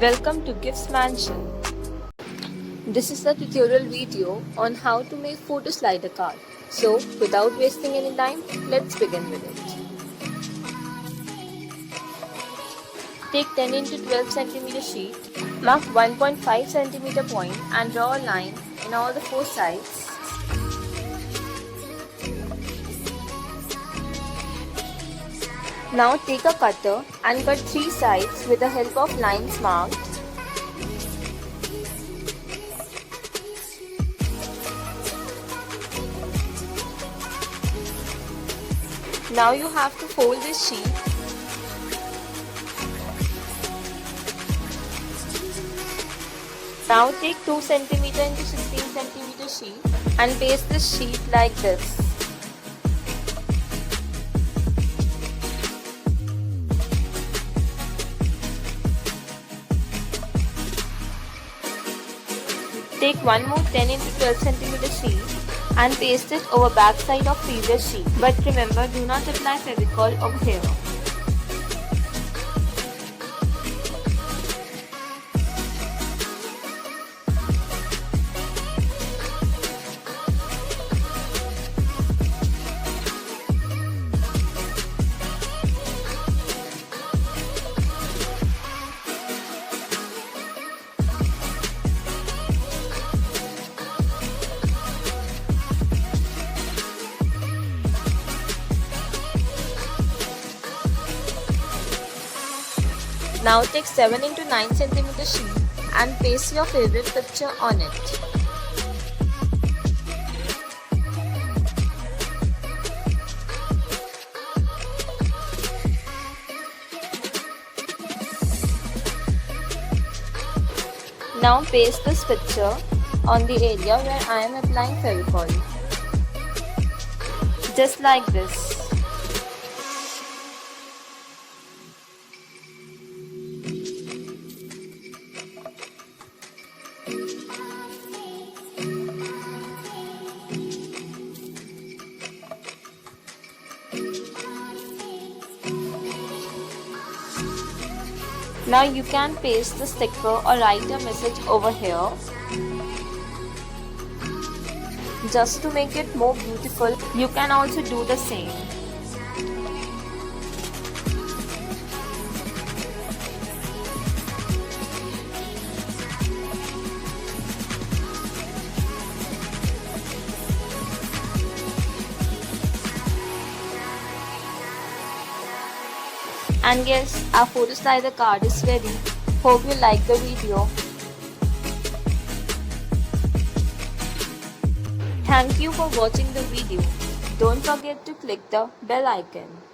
Welcome to Gifts Mansion. This is the tutorial video on how to make photo slider card. So without wasting any time, let's begin with it. Take 10 into 12 cm sheet, mark 1.5 cm point and draw a line in all the four sides. Now take a cutter and cut three sides with the help of lines marked. Now you have to fold this sheet. Now take 2 cm into 16 cm sheet and paste this sheet like this. Take one more 10 into 12 cm sheet and paste it over back side of previous sheet. But remember, do not apply Fevicol over here. Now take 7 into 9 cm sheet and paste your favorite picture on it. Now paste this picture on the area where I am applying Fevicol. Just like this. Now you can paste the sticker or write a message over here. Just to make it more beautiful, you can also do the same. And yes, our photo slider card is ready. Hope you like the video. Thank you for watching the video. Don't forget to click the bell icon.